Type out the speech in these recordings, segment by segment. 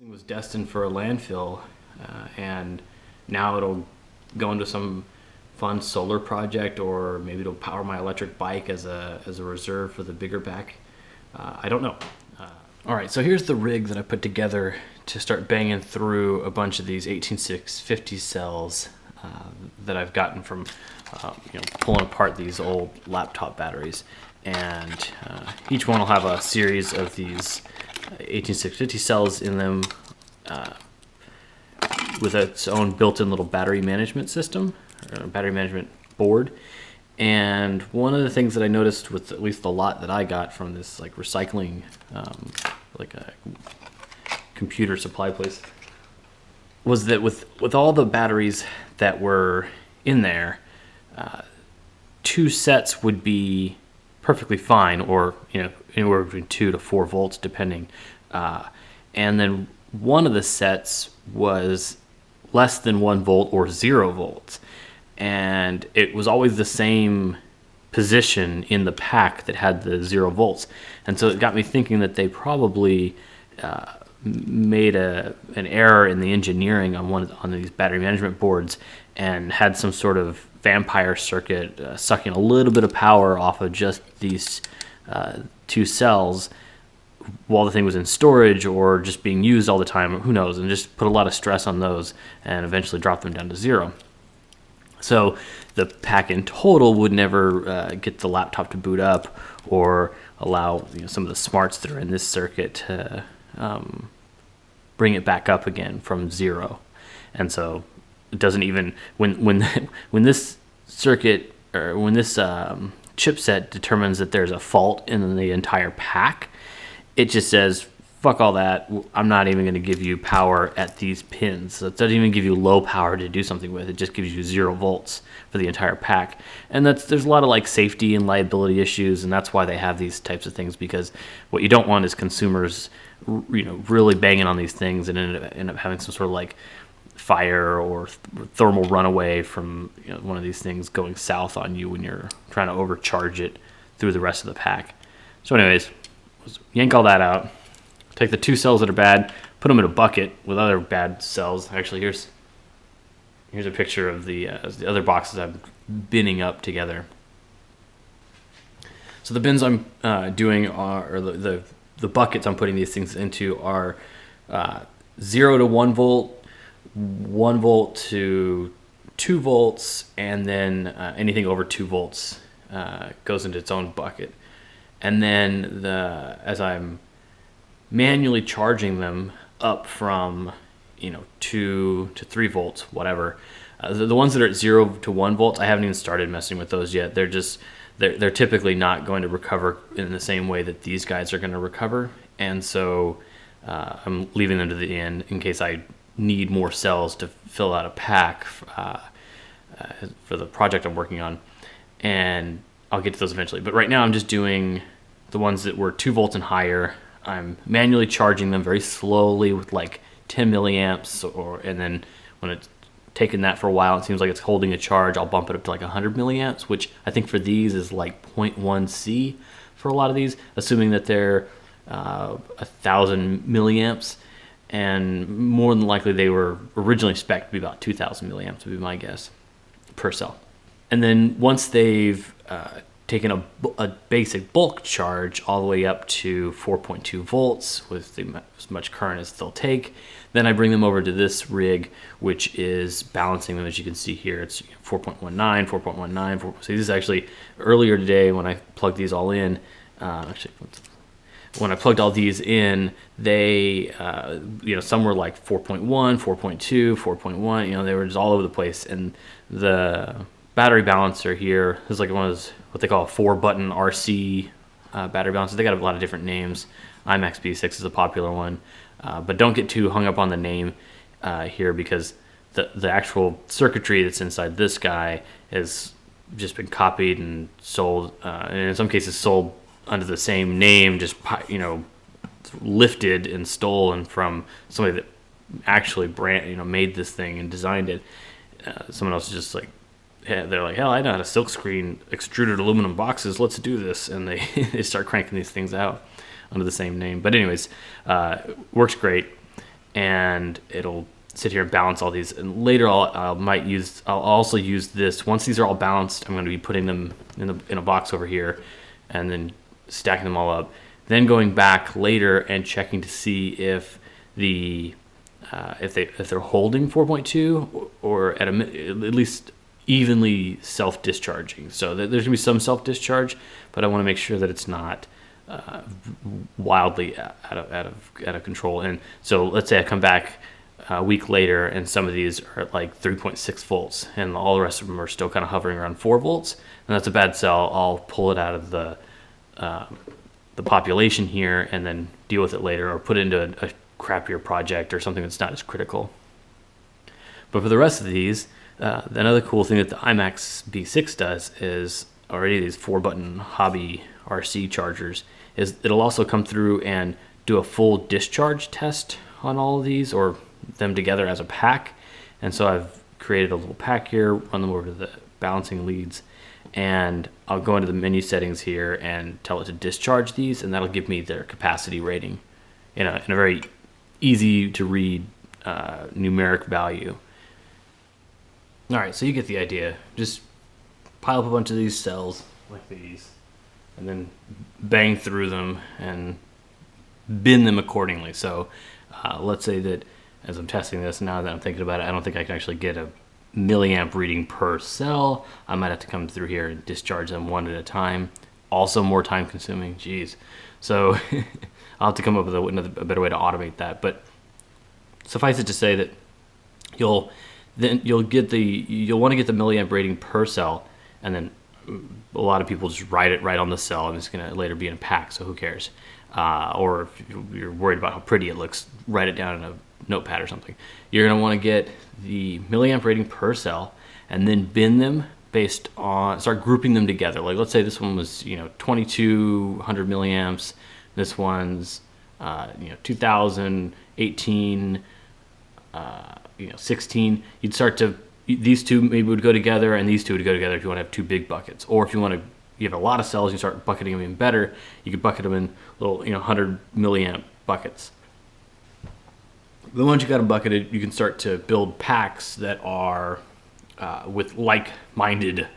thing was destined for a landfill, and now it'll go into some fun solar project, or maybe it'll power my electric bike as a reserve for the bigger back. I don't know. All right, so here's the rig that I put together to start banging through a bunch of these 18650 cells that I've gotten from pulling apart these old laptop batteries. And each one will have a series of these 18650 cells in them with its own built-in little battery management system, or battery management board. And one of the things that I noticed with at least the lot that I got from this like recycling, like a computer supply place, was that with all the batteries that were in there, 2 sets would be perfectly fine, or anywhere between 2 to 4 volts depending, and then one of the sets was less than 1 volt or 0 volts, and it was always the same position in the pack that had the 0 volts. And so it got me thinking that they probably made an error in the engineering on these battery management boards, and had some sort of vampire circuit sucking a little bit of power off of just these 2 cells while the thing was in storage, or just being used all the time, who knows, and just put a lot of stress on those and eventually drop them down to 0. So the pack in total would never get the laptop to boot up, or allow some of the smarts that are in this circuit to bring it back up again from 0. And so it doesn't even, when this circuit, or when this chipset determines that there's a fault in the entire pack, it just says, fuck all that, I'm not even going to give you power at these pins. So it doesn't even give you low power to do something with. It just gives you 0 volts for the entire pack. And there's a lot of like safety and liability issues, and that's why they have these types of things, because what you don't want is consumers really banging on these things and end up having some sort of like fire or thermal runaway from one of these things going south on you when you're trying to overcharge it through the rest of the pack. So anyways, yank all that out, take the 2 cells that are bad, put them in a bucket with other bad cells. Actually, here's a picture of the other boxes I'm binning up together. So the bins I'm doing are, or the buckets I'm putting these things into are 0 to 1 volt, 1 volt to 2 volts, and then anything over 2 volts goes into its own bucket. And then as I'm manually charging them up from 2 to 3 volts, whatever, the ones that are at 0 to 1 volts, I haven't even started messing with those yet. They're typically not going to recover in the same way that these guys are going to recover, and so I'm leaving them to the end in case I need more cells to fill out a pack for the project I'm working on, and I'll get to those eventually. But right now I'm just doing the ones that were 2 volts and higher. I'm manually charging them very slowly with like 10 milliamps, and then when it's taken that for a while, it seems like it's holding a charge, I'll bump it up to like 100 milliamps, which I think for these is like 0.1 C for a lot of these, assuming that they're 1,000 milliamps. And more than likely they were originally spec'd to be about 2,000 milliamps would be my guess per cell. And then once they've taken a basic bulk charge all the way up to 4.2 volts with as much current as they'll take, then I bring them over to this rig, which is balancing them. As you can see here, it's 4.19, 4.19. So this is actually earlier today when I plugged these all in. When I plugged all these in, they, some were like 4.1, 4.2, 4.1, they were just all over the place. And the battery balancer here is like one of those, what they call a 4-button RC battery balancer. They got a lot of different names. IMAX B6 is a popular one. But don't get too hung up on the name here, because the actual circuitry that's inside this guy has just been copied and sold, and in some cases sold under the same name, just lifted and stolen from somebody that actually made this thing and designed it. Someone else is just like, they're like, hell, I know how to silkscreen extruded aluminum boxes, let's do this, and they start cranking these things out under the same name. But anyways, works great. and it'll sit here and balance all these. And later I'll also use this. Once these are all balanced, I'm going to be putting them in a box over here, and then stacking them all up. Then going back later and checking to see if if they're holding 4.2 or at least evenly self-discharging. So there's gonna be some self-discharge, but I want to make sure that it's not wildly out of control. And so let's say I come back a week later and some of these are at like 3.6 volts and all the rest of them are still kind of hovering around 4 volts, and that's a bad cell. I'll pull it out of the population here and then deal with it later, or put it into a crappier project or something that's not as critical. But for the rest of these, another cool thing that the iMax B6 does is, already these 4-button hobby RC chargers, is it'll also come through and do a full discharge test on all of these, or them together as a pack. And so I've created a little pack here, run them over to the balancing leads, and I'll go into the menu settings here and tell it to discharge these, and that'll give me their capacity rating in a very easy to read numeric value. All right, so you get the idea. Just pile up a bunch of these cells like these, and then bang through them and bin them accordingly. So let's say that as I'm testing this, now that I'm thinking about it, I don't think I can actually get a milliamp reading per cell. I might have to come through here and discharge them one at a time. Also more time consuming, geez. So I'll have to come up with a better way to automate that. But suffice it to say that you'll want to get the milliamp rating per cell, and then a lot of people just write it right on the cell, and it's going to later be in a pack, so who cares? Or if you're worried about how pretty it looks, write it down in a notepad or something. You're going to want to get the milliamp rating per cell and then bin them based on, start grouping them together. Like let's say this one was 2200 milliamps, this one's 2018, 16. You'd start to, these two maybe would go together, and these two would go together if you want to have two big buckets. Or if you have a lot of cells, you start bucketing them even better. You could bucket them in little 100 milliamp buckets. Then once you got them bucketed, you can start to build packs that are with like-minded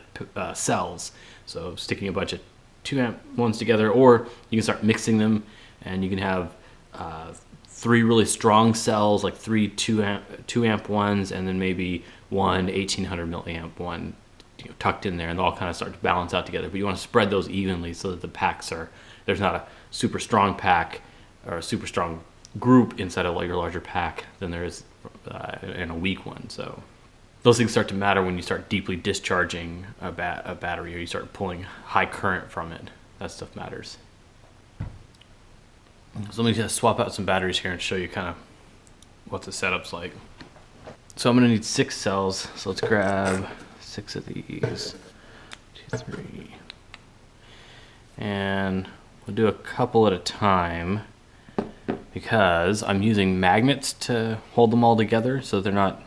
cells. So sticking a bunch of 2 amp ones together, or you can start mixing them, and you can have 3 really strong cells, like 3 2 amp ones, and then maybe one 1800 milliamp one tucked in there, and they'll all kind of start to balance out together. But you want to spread those evenly so that the packs there's not a super strong pack or a super strong group inside of your larger pack than there is in a weak one. So those things start to matter when you start deeply discharging a battery, or you start pulling high current from it. That stuff matters. So let me just swap out some batteries here and show you kind of what the setup's like. So I'm going to need 6 cells. So let's grab 6 of these. 2, 3. And we'll do a couple at a time, because I'm using magnets to hold them all together, so they're not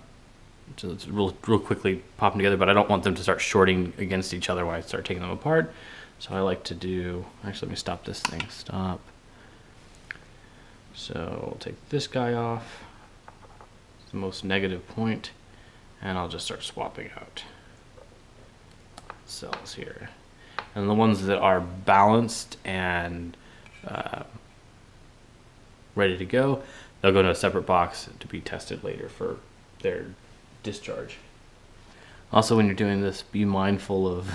just real quickly popping together, but I don't want them to start shorting against each other when I start taking them apart. So I like to do, actually let me stop this thing, stop. So I'll take this guy off, it's the most negative point, and I'll just start swapping out cells here. And the ones that are balanced and ready to go, they'll go into a separate box to be tested later for their discharge. Also, when you're doing this, be mindful of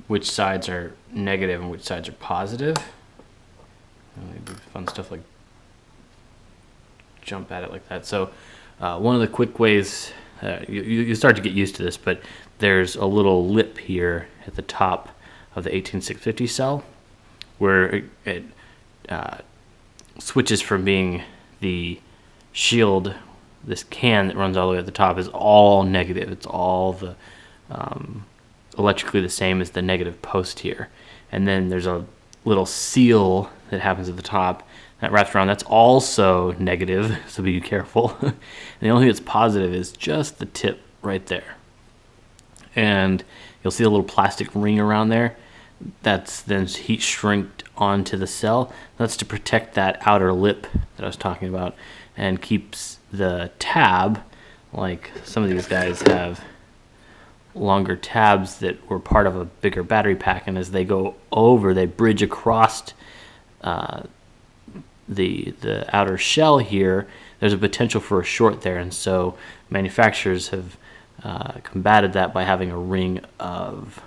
which sides are negative and which sides are positive. Fun stuff like jump at it like that. So one of the quick ways, you start to get used to this, but there's a little lip here at the top of the 18650 cell where it switches from being the shield. This can that runs all the way at the top is all negative. It's all the electrically the same as the negative post here. And then there's a little seal that happens at the top that wraps around. That's also negative, so be careful. And the only thing that's positive is just the tip right there. And you'll see a little plastic ring around there. That's then heat shrinked onto the cell. That's to protect that outer lip that I was talking about. and keeps the tab, like some of these guys have longer tabs that were part of a bigger battery pack, and as they go over, they bridge across the outer shell here. There's a potential for a short there, and so manufacturers have combated that by having a ring of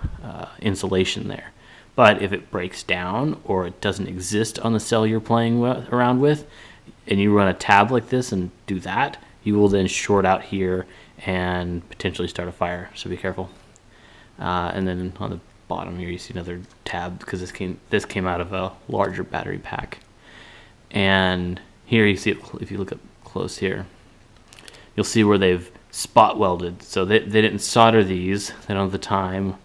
insulation there. But if it breaks down or it doesn't exist on the cell you're playing around with, and you run a tab like this and do that, you will then short out here and potentially start a fire, so be careful. And then on the bottom here you see another tab because this came out of a larger battery pack. And here you see it, if you look up close here, you'll see where they've spot welded. So they didn't solder these, they don't have the time,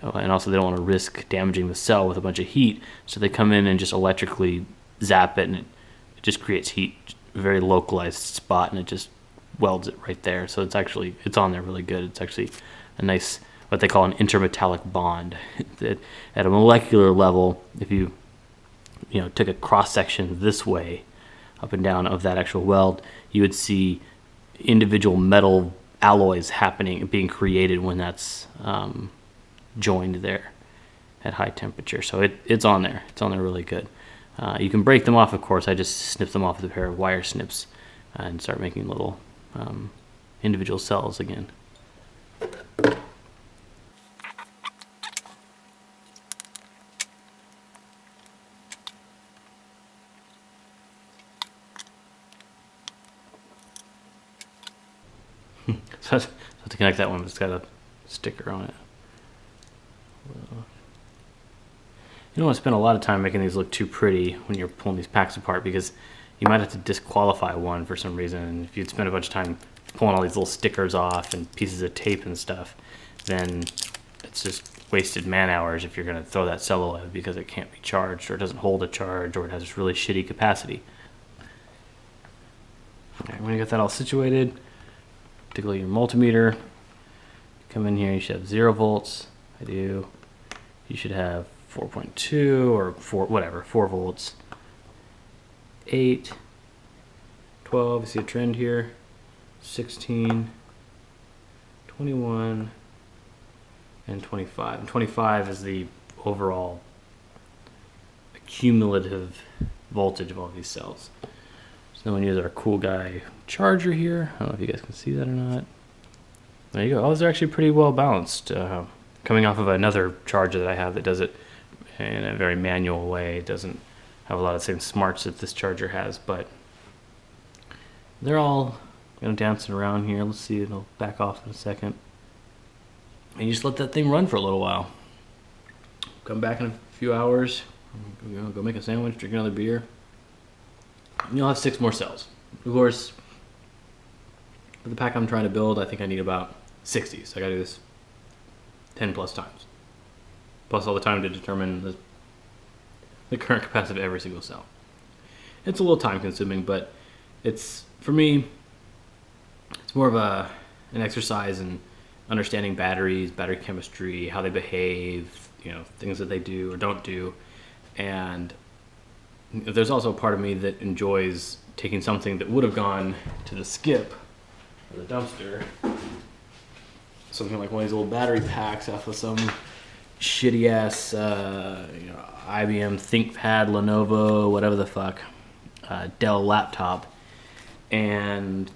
and also they don't want to risk damaging the cell with a bunch of heat, so they come in and just electrically zap it, and it just creates heat, a very localized spot, and it just welds it right there. So it's on there really good. It's actually a nice, what they call an intermetallic bond. That at a molecular level, if you took a cross section this way, up and down of that actual weld, you would see individual metal alloys being created when that's joined there at high temperature. So it's on there. It's on there really good. You can break them off, of course. I just snip them off with a pair of wire snips and start making little individual cells again. So to connect that one, it's got a sticker on it. You don't want to spend a lot of time making these look too pretty when you're pulling these packs apart, because you might have to disqualify one for some reason. And if you'd spend a bunch of time pulling all these little stickers off and pieces of tape and stuff, then it's just wasted man hours if you're going to throw that cell away because it can't be charged, or it doesn't hold a charge, or it has really shitty capacity. Okay, when you get that all situated, particularly your multimeter, come in here, you should have 0 volts. I do. You should have 4.2 or 4 volts. 8, 12, you see a trend here, 16, 21, and 25. And 25 is the overall cumulative voltage of all these cells. So then we use our cool guy charger here. I don't know if you guys can see that or not. There you go. Oh, those are actually pretty well balanced. Coming off of another charger that I have that does it in a very manual way. It doesn't have a lot of the same smarts that this charger has, but they're all dancing around here. Let's see, it'll back off in a second. And you just let that thing run for a little while. Come back in a few hours, go make a sandwich, drink another beer, and you'll have 6 more cells. Of course, for the pack I'm trying to build, I think I need about 60, so I gotta do this 10 plus times. Plus all the time to determine the current capacity of every single cell. It's a little time consuming, but for me, it's more of an exercise in understanding batteries, battery chemistry, how they behave, things that they do or don't do. And there's also a part of me that enjoys taking something that would have gone to the skip or the dumpster, something like one of these little battery packs off of some shitty ass IBM ThinkPad, Lenovo, whatever the fuck, Dell laptop, and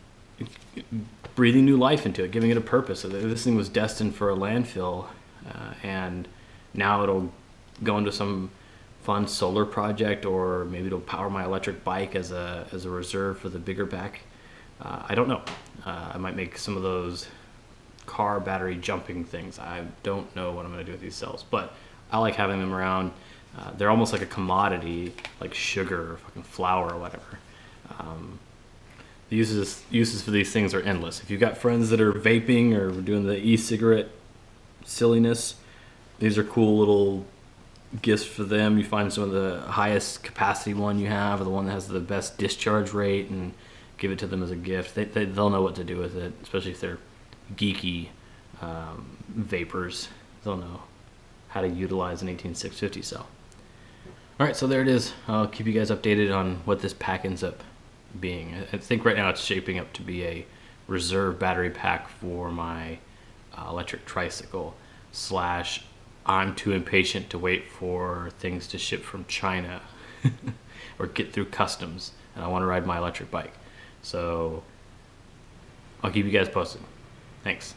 breathing new life into it, giving it a purpose. So this thing was destined for a landfill, and now it'll go into some fun solar project, or maybe it'll power my electric bike as a reserve for the bigger pack. I don't know. I might make some of those car battery jumping things. I don't know what I'm going to do with these cells, but I like having them around. They're almost like a commodity, like sugar or fucking flour or whatever. The uses for these things are endless. If you've got friends that are vaping or doing the e-cigarette silliness, these are cool little gifts for them. You find some of the highest capacity one you have, or the one that has the best discharge rate, and give it to them as a gift. They'll know what to do with it, especially if they're geeky vapors. They'll know how to utilize an 18650 cell. All right, so there it is. I'll keep you guys updated on what this pack ends up being. I think right now it's shaping up to be a reserve battery pack for my electric tricycle, slash I'm too impatient to wait for things to ship from China or get through customs, and I want to ride my electric bike. So I'll keep you guys posted. Thanks.